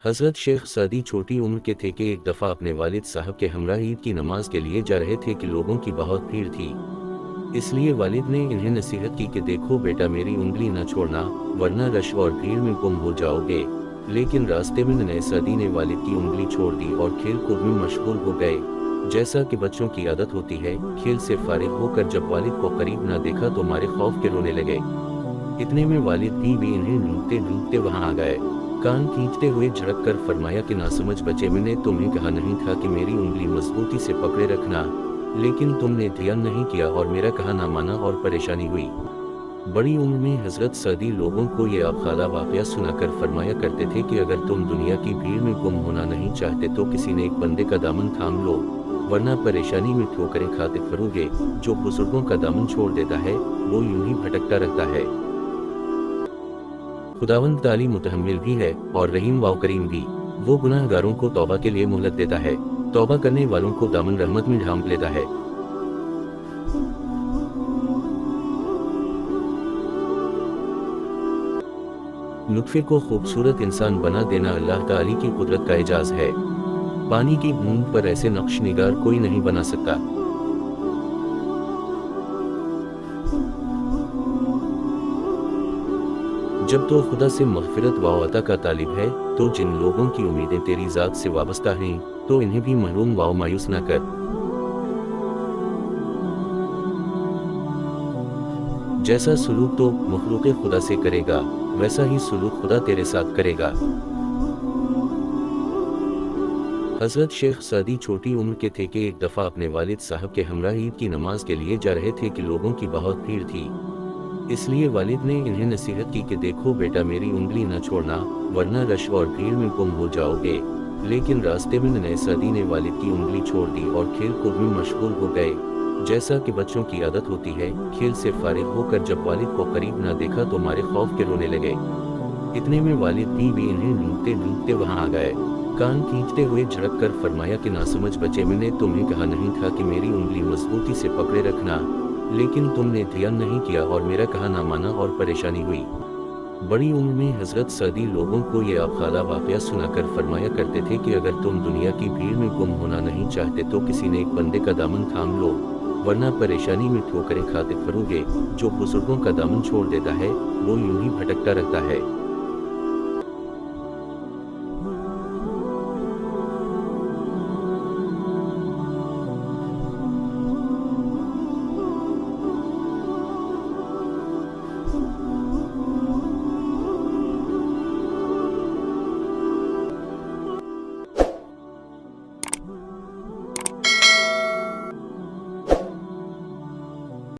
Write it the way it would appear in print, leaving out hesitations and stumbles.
हजरत शेख सादी छोटी उम्र के थे कि एक दफ़ा अपने वालिद साहब के हमरा ईद की नमाज के लिए जा रहे थे कि लोगों की बहुत भीड़ थी। इसलिए वालिद ने इन्हें नसीहत की कि देखो बेटा, मेरी उंगली न छोड़ना, वरना रश और भीड़ में गुम हो जाओगे। लेकिन रास्ते में नए सादी ने वालिद की उंगली छोड़ दी और खेल कूद में मशगूल हो गए। जैसा कि बच्चों की आदत होती है, खेल से फारिग होकर जब वालिद को करीब न देखा तो मारे खौफ के रोने लगे। इतने में वालिद भी इन्हें ढूंढते ढूंढते वहां आ गए। कान खींचते हुए झड़क कर फरमाया कि नासमझ बच्चे, मैंने तुम्हें कहा नहीं था कि मेरी उंगली मजबूती से पकड़े रखना, लेकिन तुमने ध्यान नहीं किया और मेरा कहा ना माना और परेशानी हुई। बड़ी उम्र में हजरत सादी लोगों को ये अबखाला वाक़या सुनाकर फरमाया करते थे कि अगर तुम दुनिया की भीड़ में गुम होना नहीं चाहते तो किसी ने एक बंदे का दामन थाम लो, वरना परेशानी में ठोकरें खाते फिरोगे। जो बुजुर्गों का दामन छोड़ देता है वो यूं ही भटकता रहता है। खुदावंद ताली मुतहम्मिल भी है और रहीम व करीम भी। वो गुनाहगारों को तौबा के लिए मोहलत देता है, तौबा करने वालों को दामन रहमत में ढांप लेता है। नुत्फे को खूबसूरत इंसान बना देना अल्लाह ताली की कुदरत का एजाज है। पानी की बूंद पर ऐसे नक्श निगार कोई नहीं बना सकता। जब तो खुदा से मग़फ़िरत व अता का तालिब है, तो जिन लोगों की उम्मीदें तेरी ज़ात से वाबस्ता हैं, तो इन्हें भी महरूम व मायूस न कर। जैसा सलूक तो मखलूक़े खुदा से करेगा, वैसा ही सलूक खुदा तेरे साथ करेगा। हजरत शेख सादी छोटी उम्र के थे कि एक दफ़ा अपने वालिद साहब के हमरा ईद की नमाज के लिए जा रहे थे कि लोगों की बहुत भीड़ थी। इसलिए वालिद ने इन्हें नसीहत की कि देखो बेटा, मेरी उंगली न छोड़ना, वरना रश और भीड़ में गुम हो जाओगे। लेकिन रास्ते में नए सादी ने वालिद की उंगली छोड़ दी और खेल कूद में मशगूल हो गए। जैसा कि बच्चों की आदत होती है, खेल से फारिग होकर जब वालिद को करीब न देखा तो मारे खौफ के रोने लगे। इतने में वालिद भी इन्हें ढूंढते ढूंढते वहां आ गए। कान खींचते हुए झड़क कर फरमाया कि नासमझ बच्चे, मैंने तुम्हें कहा नहीं था कि मेरी उंगली मजबूती से पकड़े रखना, लेकिन तुमने ध्यान नहीं किया और मेरा कहा ना माना और परेशानी हुई। बड़ी उम्र में हजरत सादी लोगों को ये अबखाला वाक़या सुनाकर फरमाया करते थे कि अगर तुम दुनिया की भीड़ में गुम होना नहीं चाहते तो किसी ने एक बंदे का दामन थाम लो, वरना परेशानी में ठोकरें खाते फिरोगे। जो बुजुर्गों का दामन छोड़ देता है वो यूं ही भटकता रहता है।